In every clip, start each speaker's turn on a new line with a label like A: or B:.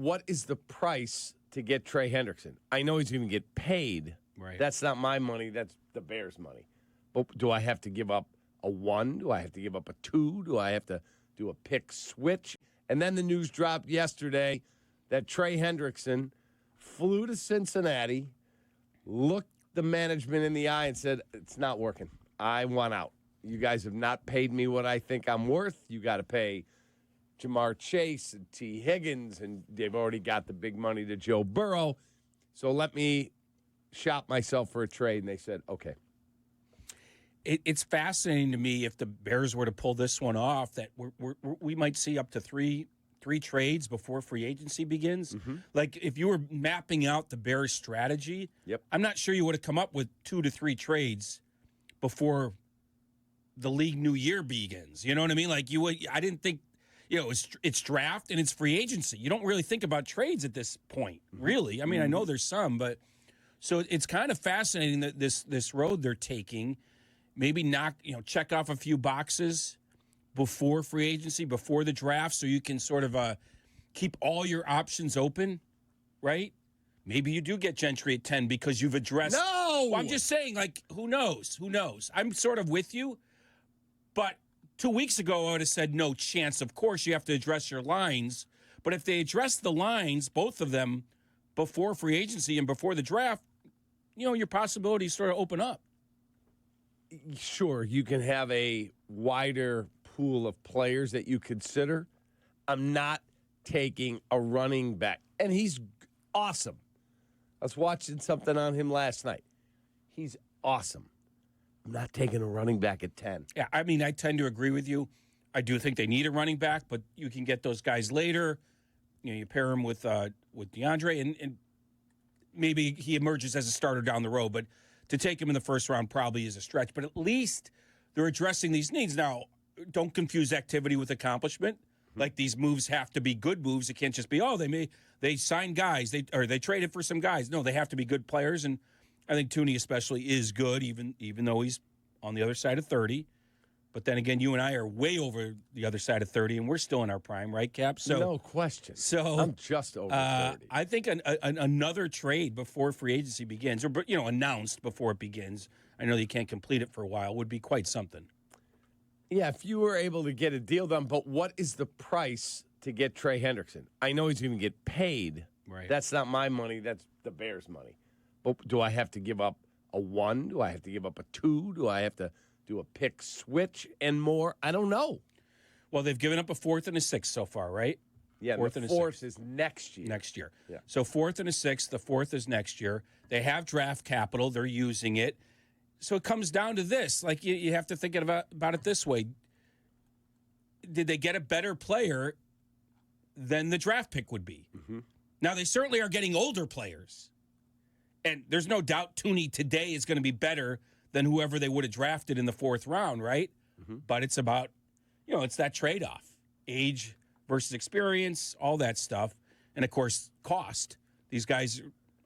A: What is the price to get Trey Hendrickson? I know he's going to get paid.
B: Right.
A: That's not my money. That's the Bears' money. But do I have to give up a 1? Do I have to give up a 2? Do I have to do a pick switch? And then the news dropped yesterday that Trey Hendrickson flew to Cincinnati, looked the management in the eye and said, it's not working. I want out. You guys have not paid me what I think I'm worth. You got to pay Jamar Chase and T. Higgins, and they've already got the big money to Joe Burrow. So let me shop myself for a trade. And they said, okay.
B: It's fascinating to me if the Bears were to pull this one off that we might see up to three trades before free agency begins. Mm-hmm. Like if you were mapping out the Bears' strategy, I'm not sure you would have come up with 2 to 3 trades before the league new year begins. You know what I mean? Like you would. I didn't think. It's draft and it's free agency. You don't really think about trades at this point, really. I mean, I know there's some, but so it's kind of fascinating that this road they're taking. Maybe check off a few boxes before free agency, before the draft, so you can sort of keep all your options open, right? Maybe you do get Gentry at 10 because you've addressed.
A: No!
B: Well, I'm just saying, like, who knows? Who knows? I'm sort of with you, but 2 weeks ago I would have said no chance. Of course, you have to address your lines, but if they address the lines, both of them, before free agency and before the draft, your possibilities sort of open up.
A: Sure, you can have a wider pool of players that you consider. I'm not taking a running back. And he's awesome. I was watching something on him last night. He's awesome. I'm not taking a running back at 10.
B: Yeah, I mean, I tend to agree with you. I do think they need a running back, but you can get those guys later. You pair him with DeAndre, and maybe he emerges as a starter down the road, but to take him in the first round probably is a stretch, but at least they're addressing these needs. Now, don't confuse activity with accomplishment. Like these moves have to be good moves. It can't just be, they signed guys, they traded for some guys. No, they have to be good players, and I think Tooney especially is good, even though he's on the other side of 30. But then again, you and I are way over the other side of 30, and we're still in our prime, right, Cap? So
A: no question.
B: So
A: I'm just over 30.
B: I think another trade before free agency begins, or announced before it begins. I know you can't complete it for a while. Would be quite something.
A: Yeah, if you were able to get a deal done, but what is the price to get Trey Hendrickson? I know he's going to get paid.
B: Right.
A: That's not my money. That's the Bears' money. But do I have to give up a 1? Do I have to give up a 2? Do I have to do a pick switch and more? I don't know.
B: Well, they've given up a 4th and a 6th so far, right?
A: Yeah, the 4th is next year.
B: Next year.
A: Yeah.
B: So 4th and a 6th, the 4th is next year. They have draft capital. They're using it. So it comes down to this. Like, you have to think about it this way. Did they get a better player than the draft pick would be? Mm-hmm. Now, they certainly are getting older players. And there's no doubt Tooney today is going to be better than whoever they would have drafted in the 4th round, right? Mm-hmm. But it's about, it's that trade-off. Age versus experience, all that stuff. And, of course, cost. These guys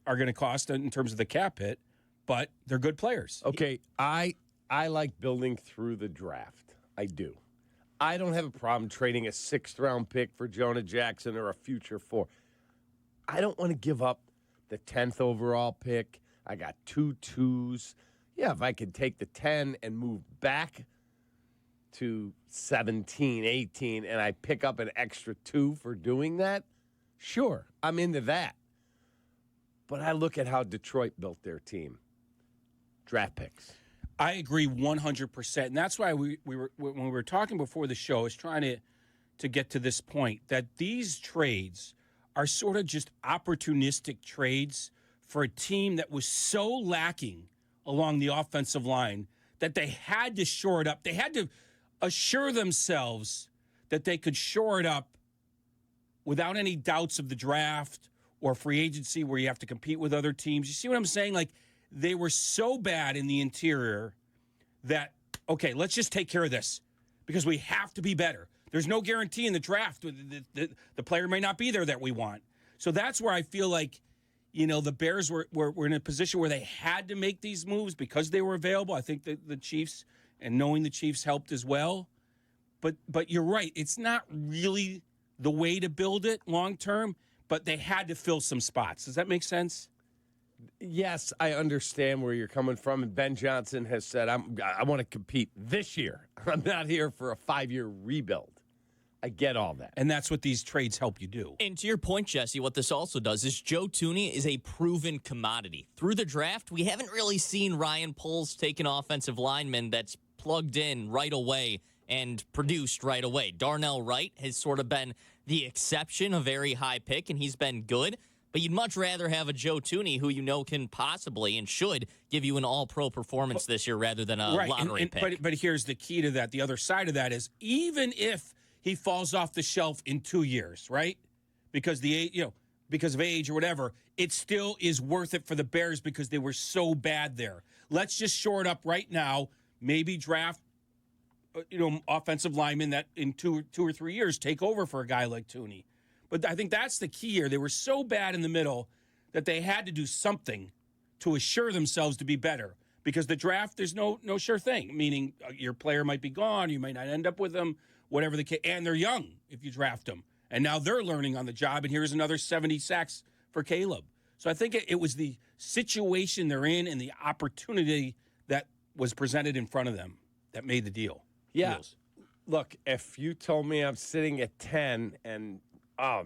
B: are going to cost in terms of the cap hit, but they're good players.
A: Okay, I like building through the draft. I do. I don't have a problem trading a 6th-round pick for Jonah Jackson or a future 4. I don't want to give up the 10th overall pick. I got 2 2s. Yeah, if I could take the 10 and move back to 17, 18, and I pick up an extra 2 for doing that, sure, I'm into that. But I look at how Detroit built their team. Draft picks.
B: I agree 100%. And that's why we were when we were talking before the show, I was trying to get to this point, that these trades are sort of just opportunistic trades for a team that was so lacking along the offensive line that they had to shore it up. They had to assure themselves that they could shore it up without any doubts of the draft or free agency where you have to compete with other teams. You see what I'm saying? Like, they were so bad in the interior that, okay, let's just take care of this because we have to be better. There's no guarantee in the draft. The player may not be there that we want. So that's where I feel like, the Bears were in a position where they had to make these moves because they were available. I think the Chiefs, and knowing the Chiefs helped as well. But you're right. It's not really the way to build it long term but they had to fill some spots. Does that make sense?
A: Yes, I understand where you're coming from. And Ben Johnson has said, I want to compete this year. I'm not here for a 5-year rebuild. I get all that.
B: And that's what these trades help you do.
C: And to your point, Jesse, what this also does is Joe Thuney is a proven commodity. Through the draft, we haven't really seen Ryan Poles take an offensive lineman that's plugged in right away and produced right away. Darnell Wright has sort of been the exception, a very high pick, and he's been good. But you'd much rather have a Joe Thuney who you know can possibly and should give you an all-pro performance this year rather than a lottery pick.
B: But here's the key to that. The other side of that is even if he falls off the shelf in 2 years, right? Because because of age or whatever, it still is worth it for the Bears because they were so bad there. Let's just shore it up right now. Maybe draft, offensive linemen that in two or 3 years take over for a guy like Thuney. But I think that's the key here. They were so bad in the middle that they had to do something to assure themselves to be better. Because the draft, there's no sure thing. Meaning your player might be gone, you might not end up with them, whatever the case. And they're young if you draft them. And now they're learning on the job, and here's another 70 sacks for Caleb. So I think it was the situation they're in and the opportunity that was presented in front of them that made the deal.
A: Yeah. Look, if you told me I'm sitting at 10 and,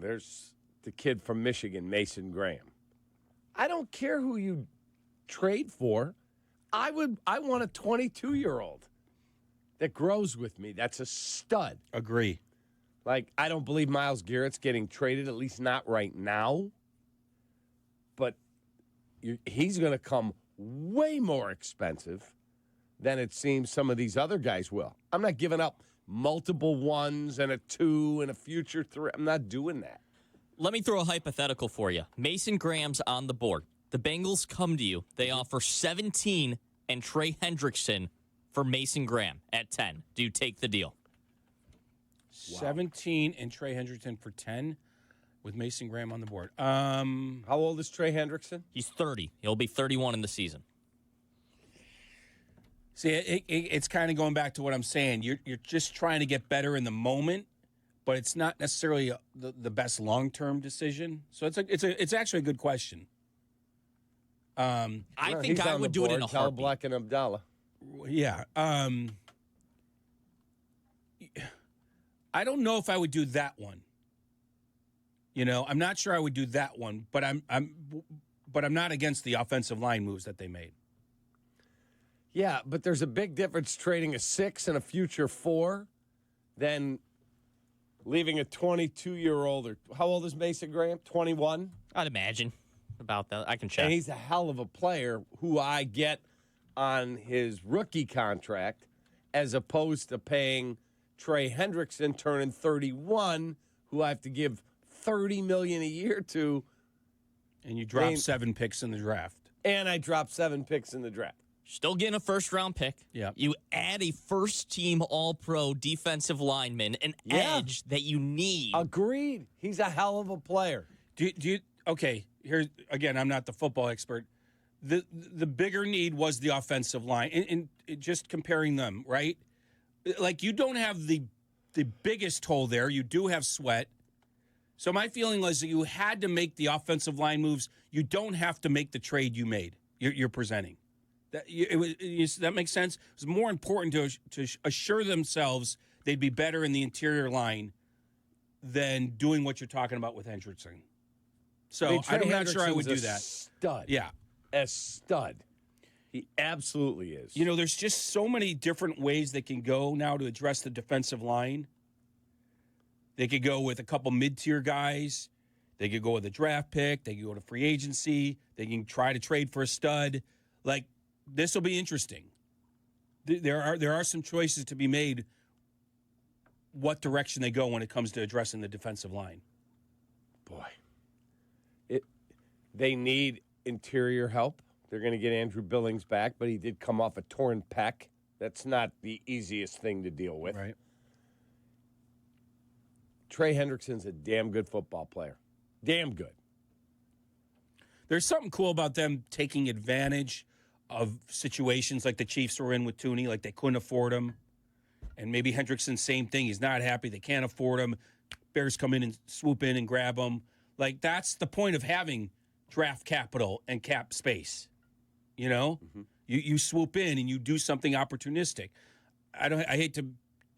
A: there's the kid from Michigan, Mason Graham. I don't care who you trade for. I want a 22-year-old that grows with me. That's a stud.
B: Agree.
A: Like, I don't believe Myles Garrett's getting traded, at least not right now. But he's going to come way more expensive than it seems some of these other guys will. I'm not giving up multiple 1s and a 2 and a future 3. I'm not doing that.
C: Let me throw a hypothetical for you. Mason Graham's on the board. The Bengals come to you. They offer 17 and Trey Hendrickson for Mason Graham at 10. Do you take the deal?
B: 17 and Trey Hendrickson for 10 with Mason Graham on the board.
A: How old is Trey Hendrickson?
C: He's 30. He'll be 31 in the season.
B: See, it's kind of going back to what I'm saying. You're just trying to get better in the moment, but it's not necessarily the best long-term decision. So it's actually a good question.
C: I think I would do it in a heartbeat.
A: Black and Abdallah.
B: Yeah. I don't know if I would do that one. I'm not sure I would do that one, but I'm not against the offensive line moves that they made.
A: Yeah, but there's a big difference trading a 6 and a future 4 than leaving a 22-year-old. Or how old is Mason Graham? 21?
C: I'd imagine about that. I can check.
A: And he's a hell of a player who I get on his rookie contract as opposed to paying Trey Hendrickson, turning 31, who I have to give $30 million a year to.
B: And you drop 7 picks in the draft.
A: And I dropped 7 picks in the draft.
C: Still getting a first-round pick.
B: Yeah.
C: You add a first-team All-Pro defensive lineman, an edge that you need.
A: Agreed. He's a hell of a player.
B: Do you? Okay. Here again. I'm not the football expert. The bigger need was the offensive line, and just comparing them, right? Like you don't have the biggest hole there. You do have Sweat. So my feeling was that you had to make the offensive line moves. You don't have to make the trade you made. You're presenting. That makes sense. It was more important to assure themselves they'd be better in the interior line than doing what you're talking about with Hendrickson. So I'm not sure I would do that.
A: Stud.
B: Yeah.
A: A stud. He absolutely is.
B: There's just so many different ways they can go now to address the defensive line. They could go with a couple mid-tier guys. They could go with a draft pick. They could go to free agency. They can try to trade for a stud. Like, this will be interesting. There are some choices to be made what direction they go when it comes to addressing the defensive line.
A: Boy. They need interior help. They're going to get Andrew Billings back, but he did come off a torn pec. That's not the easiest thing to deal with.
B: Right.
A: Trey Hendrickson's a damn good football player. Damn good.
B: There's something cool about them taking advantage of situations like the Chiefs were in with Thuney, like they couldn't afford him. And maybe Hendrickson, same thing. He's not happy. They can't afford him. Bears come in and swoop in and grab him. Like, that's the point of having draft capital and cap space. You know, you swoop in and you do something opportunistic. I hate to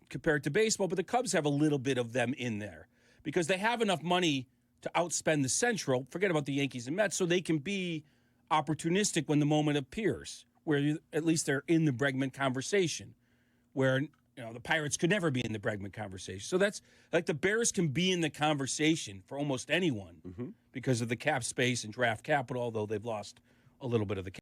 B: compare it to baseball, but the Cubs have a little bit of them in there because they have enough money to outspend the Central. Forget about the Yankees and Mets, so they can be opportunistic when the moment appears, where at least they're in the Bregman conversation, where the Pirates could never be in the Bregman conversation. So that's like the Bears can be in the conversation for almost anyone because of the cap space and draft capital, although they've lost a little bit of the cap.